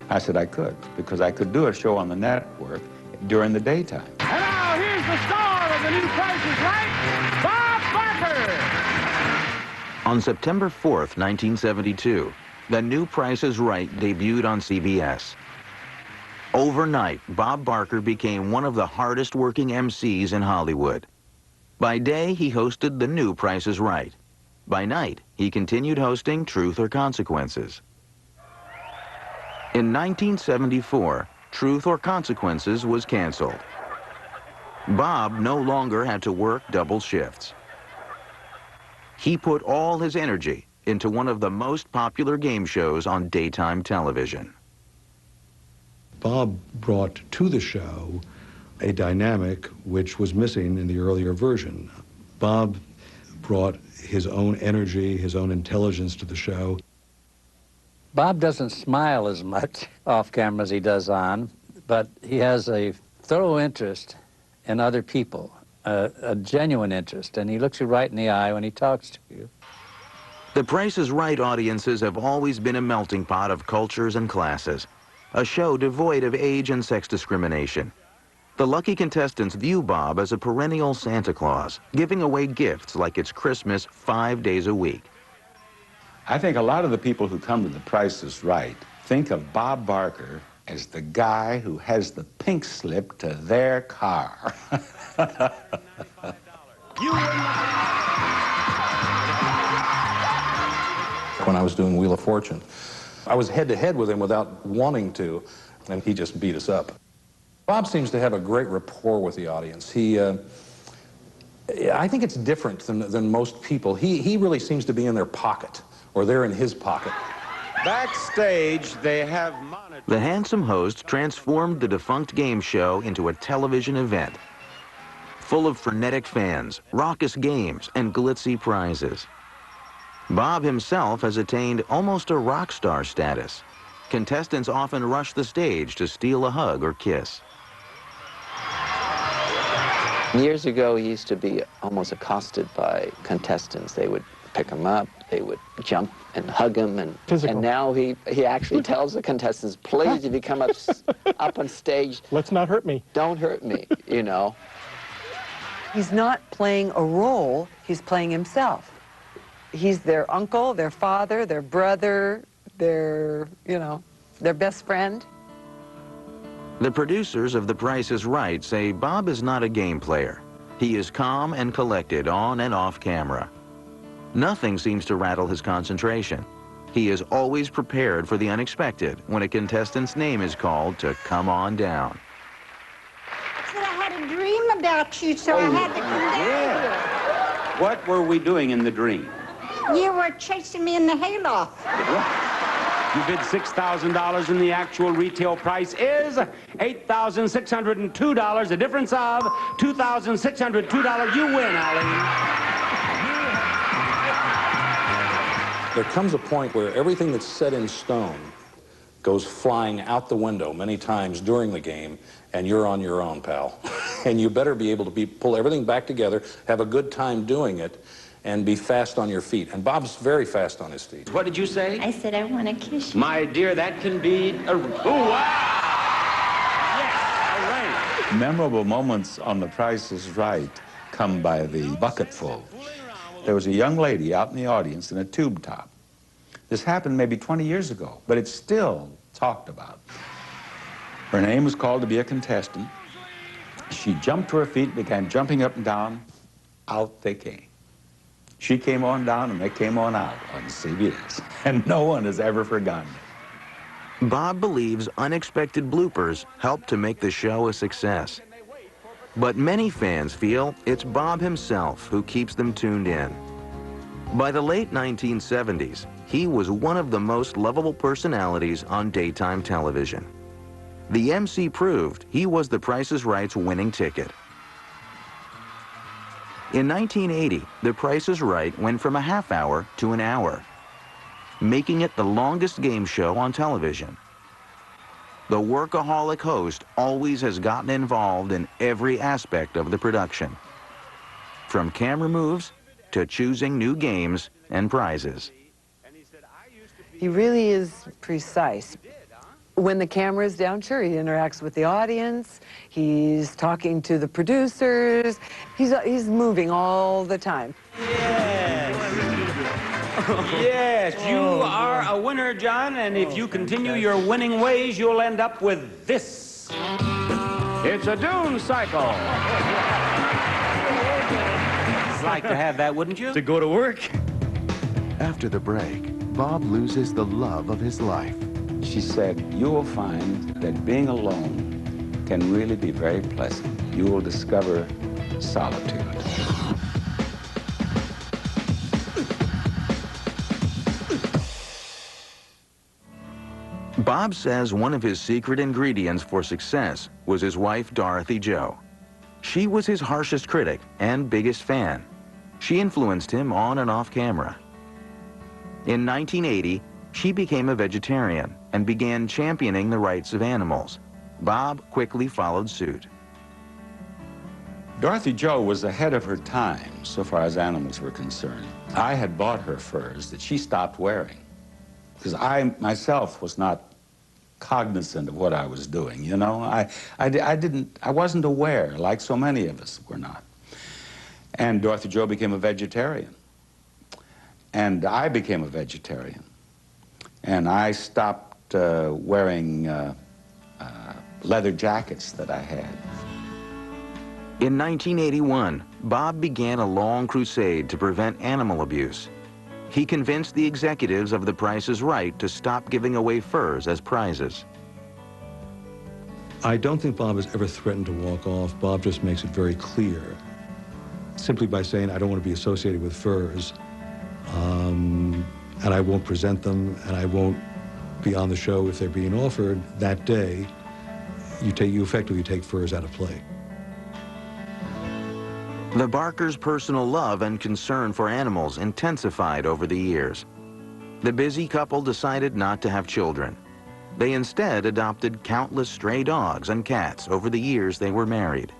I said I could, because I could do a show on the network during the daytime. And now here's the star of the new Price is Right, Bob Barker. On September 4th, 1972, the new Price is Right debuted on CBS. Overnight, Bob Barker became one of the hardest working MCs in Hollywood. By day, he hosted the new Price is Right. By night, he continued hosting Truth or Consequences. In 1974, Truth or Consequences was canceled. Bob no longer had to work double shifts. He put all his energy into one of the most popular game shows on daytime television. Bob brought to the show a dynamic which was missing in the earlier version. Bob brought his own energy, his own intelligence to the show. Bob doesn't smile as much off camera as he does on, but he has a thorough interest in other people, a genuine interest, and he looks you right in the eye when he talks to you. The Price is Right audiences have always been a melting pot of cultures and classes, a show devoid of age and sex discrimination. The lucky contestants view Bob as a perennial Santa Claus, giving away gifts like it's Christmas 5 days a week. I think a lot of the people who come to The Price is Right think of Bob Barker as the guy who has the pink slip to their car. When I was doing Wheel of Fortune, I was head-to-head with him without wanting to, and he just beat us up. Bob seems to have a great rapport with the audience. I think it's different than most people. He really seems to be in their pocket, or they're in his pocket. Backstage, they have monitors. The handsome host transformed the defunct game show into a television event, full of frenetic fans, raucous games, and glitzy prizes. Bob himself has attained almost a rock star status. Contestants often rush the stage to steal a hug or kiss. Years ago, he used to be almost accosted by contestants. They would pick him up, they would jump and hug him, and now he actually tells the contestants, please, if you come up on stage, let's not hurt me. Don't hurt me, you know. He's not playing a role, he's playing himself. He's their uncle, their father, their brother, their best friend. The producers of The Price is Right say Bob is not a game player. He is calm and collected on and off camera. Nothing seems to rattle his concentration. He is always prepared for the unexpected when a contestant's name is called to come on down. I said I had a dream about you, so I had to come down here. What were we doing in the dream? You were chasing me in the hayloft. You bid $6,000 and the actual retail price is $8,602, a difference of $2,602. You win, Allie. There comes a point where everything that's set in stone goes flying out the window many times during the game, and you're on your own, pal. And you better be able to pull everything back together, have a good time doing it, and be fast on your feet. And Bob's very fast on his feet. What did you say? I said I want to kiss you. My dear, that can be a... Oh, wow! Yes, all right. Memorable moments on The Price is Right come by the bucketful. There was a young lady out in the audience in a tube top. This happened maybe 20 years ago, but it's still talked about. Her name was called to be a contestant. She jumped to her feet, began jumping up and down. Out they came. She came on down and they came on out on CBS. And no one has ever forgotten it. Bob believes unexpected bloopers help to make the show a success. But many fans feel it's Bob himself who keeps them tuned in. By the late 1970s, he was one of the most lovable personalities on daytime television. The MC proved he was The Price is Right's winning ticket. In 1980, The Price is Right went from a half hour to an hour, making it the longest game show on television. The workaholic host always has gotten involved in every aspect of the production, from camera moves to choosing new games and prizes. He really is precise. When the camera's down, sure, he interacts with the audience. He's talking to the producers. He's moving all the time. Yes, you are a winner, John, and if you continue your winning ways, you'll end up with this. It's a dune cycle. You'd like to have that, wouldn't you? To go to work. After the break, Bob loses the love of his life. She said, you will find that being alone can really be very pleasant. You will discover solitude. Bob says one of his secret ingredients for success was his wife, Dorothy Jo. She was his harshest critic and biggest fan. She influenced him on and off camera. In 1980, she became a vegetarian and began championing the rights of animals. Bob quickly followed suit. Dorothy Jo was ahead of her time so far as animals were concerned. I had bought her furs that she stopped wearing because I myself was not cognizant of what I was doing, you know. I wasn't aware, like so many of us were not. And Dorothy Jo became a vegetarian. And I became a vegetarian. And I stopped wearing leather jackets that I had. In 1981, Bob began a long crusade to prevent animal abuse. He convinced the executives of The Price is Right to stop giving away furs as prizes. I don't think Bob has ever threatened to walk off. Bob just makes it very clear, simply by saying, I don't want to be associated with furs, and I won't present them, and I won't be on the show if they're being offered. That day, you effectively take furs out of play. The Barkers' personal love and concern for animals intensified over the years. The busy couple decided not to have children. They instead adopted countless stray dogs and cats over the years they were married.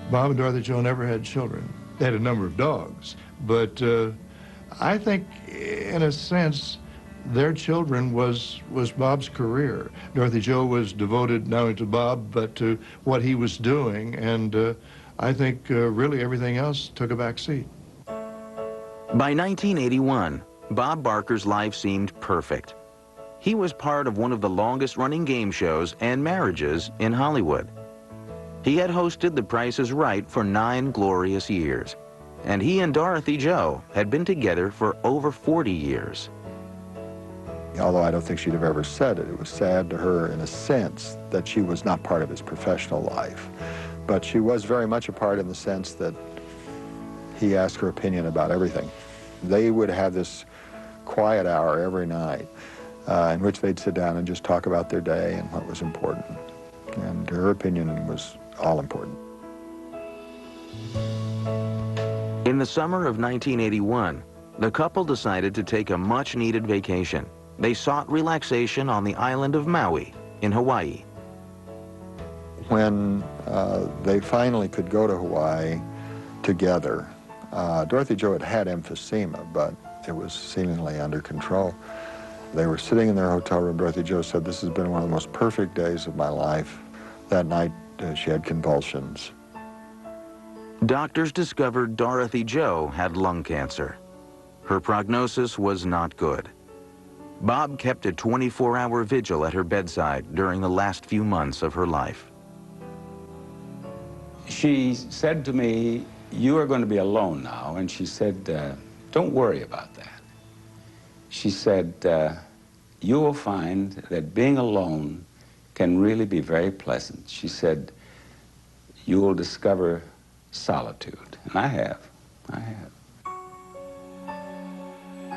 Bob and Dorothy Jo never had children. They had a number of dogs, but I think, in a sense, their children was Bob's career. Dorothy Jo was devoted not only to Bob, but to what he was doing, and I think really everything else took a back seat. By 1981, Bob Barker's life seemed perfect. He was part of one of the longest-running game shows and marriages in Hollywood. He had hosted The Price is Right for 9 glorious years, and he and Dorothy Jo had been together for over 40 years. Although I don't think she'd have ever said it, it was sad to her in a sense that she was not part of his professional life. But she was very much a part in the sense that he asked her opinion about everything. They would have this quiet hour every night in which they'd sit down and just talk about their day and what was important. And her opinion was all important. In the summer of 1981, the couple decided to take a much-needed vacation. They sought relaxation on the island of Maui in Hawaii. When they finally could go to Hawaii together, Dorothy Jo had emphysema, but it was seemingly under control. They were sitting in their hotel room. Dorothy Jo said, "This has been one of the most perfect days of my life." That night, she had convulsions. Doctors discovered Dorothy Jo had lung cancer. Her prognosis was not good. Bob kept a 24-hour vigil at her bedside during the last few months of her life. She said to me, "You are going to be alone now." And she said, "Don't worry about that." She said, "You will find that being alone can really be very pleasant." She said, "You will discover solitude." And I have.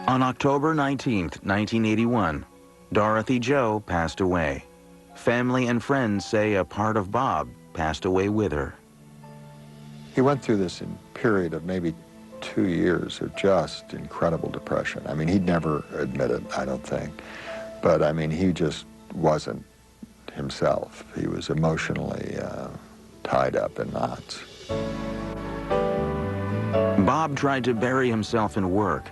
On October 19th, 1981, Dorothy Jo passed away. Family and friends say a part of Bob passed away with her. He went through this period of maybe 2 years of just incredible depression. I mean, he'd never admit it, I don't think. But, I mean, he just wasn't himself. He was emotionally tied up in knots. Bob tried to bury himself in work.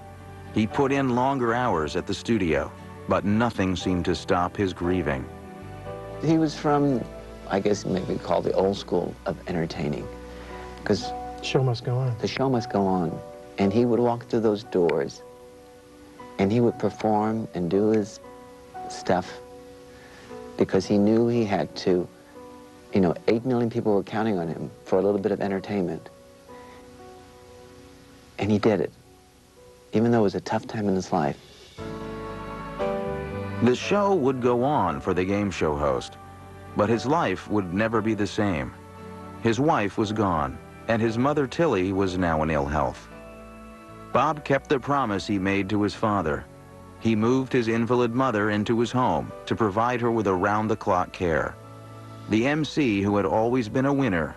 He put in longer hours at the studio. but nothing seemed to stop his grieving. He was from, I guess maybe called the old school of entertaining, because show must go on. The show must go on. And he would walk through those doors, and he would perform and do his stuff because he knew he had to, 8 million people were counting on him for a little bit of entertainment. And he did it, even though it was a tough time in his life. The show would go on for the game show host, but his life would never be the same. His wife was gone, and his mother Tilly was now in ill health. Bob kept the promise he made to his father. He moved his invalid mother into his home to provide her with around-the-clock care. The MC, who had always been a winner,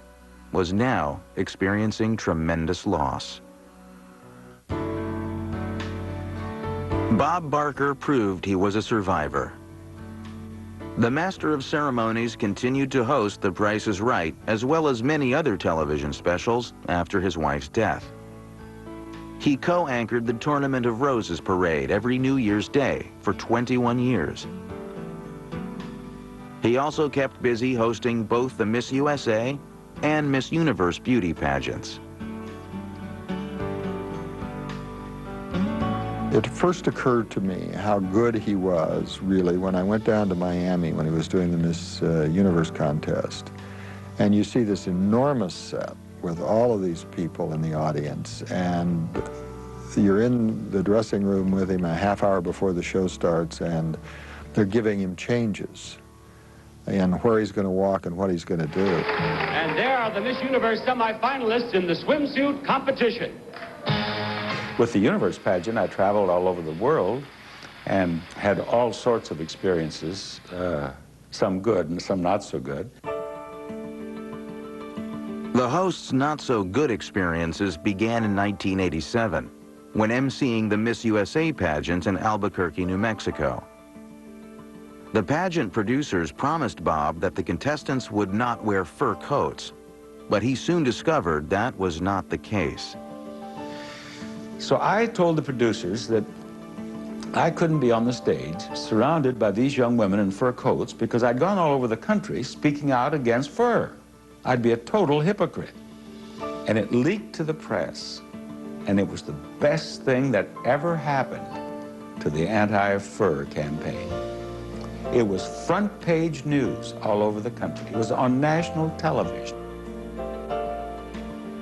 was now experiencing tremendous loss. Bob Barker proved he was a survivor. The Master of Ceremonies continued to host The Price is Right, as well as many other television specials after his wife's death. He co-anchored the Tournament of Roses parade every New Year's Day for 21 years. He also kept busy hosting both the Miss USA and Miss Universe beauty pageants. It first occurred to me how good he was, really, when I went down to Miami when he was doing the Miss Universe contest. And you see this enormous set with all of these people in the audience, and you're in the dressing room with him a half hour before the show starts, and they're giving him changes and where he's going to walk and what he's going to do. And there are the Miss Universe semi-finalists in the swimsuit competition. With the Universe pageant, I traveled all over the world and had all sorts of experiences, some good and some not so good. The host's not-so-good experiences began in 1987, when emceeing the Miss USA pageant in Albuquerque, New Mexico. The pageant producers promised Bob that the contestants would not wear fur coats, but he soon discovered that was not the case. So I told the producers that I couldn't be on the stage surrounded by these young women in fur coats because I'd gone all over the country speaking out against fur. I'd be a total hypocrite. And it leaked to the press, and it was the best thing that ever happened to the anti-fur campaign. It was front page news all over the country. It was on national television.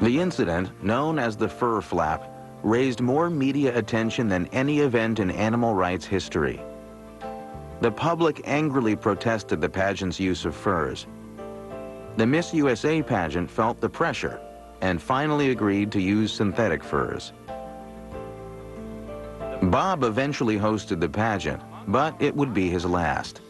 The incident, known as the fur flap, raised more media attention than any event in animal rights history. The public angrily protested the pageant's use of furs. The Miss USA pageant felt the pressure and finally agreed to use synthetic furs. Bob eventually hosted the pageant, but it would be his last.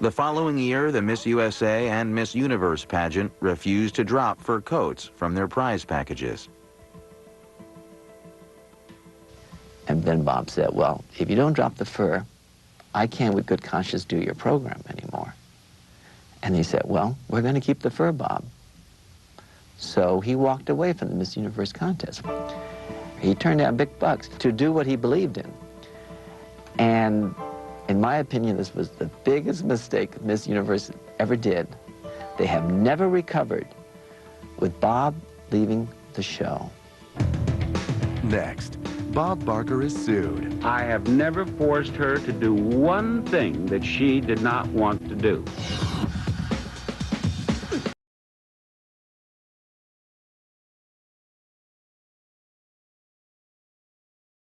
The following year, the Miss USA and Miss Universe pageant refused to drop fur coats from their prize packages. And then Bob said, well, if you don't drop the fur, I can't with good conscience do your program anymore. And he said, well, we're going to keep the fur, Bob. So he walked away from the Miss Universe contest. He turned down big bucks to do what he believed in. And in my opinion, this was the biggest mistake Miss Universe ever did. They have never recovered with Bob leaving the show. Next, Bob Barker is sued. I have never forced her to do one thing that she did not want to do.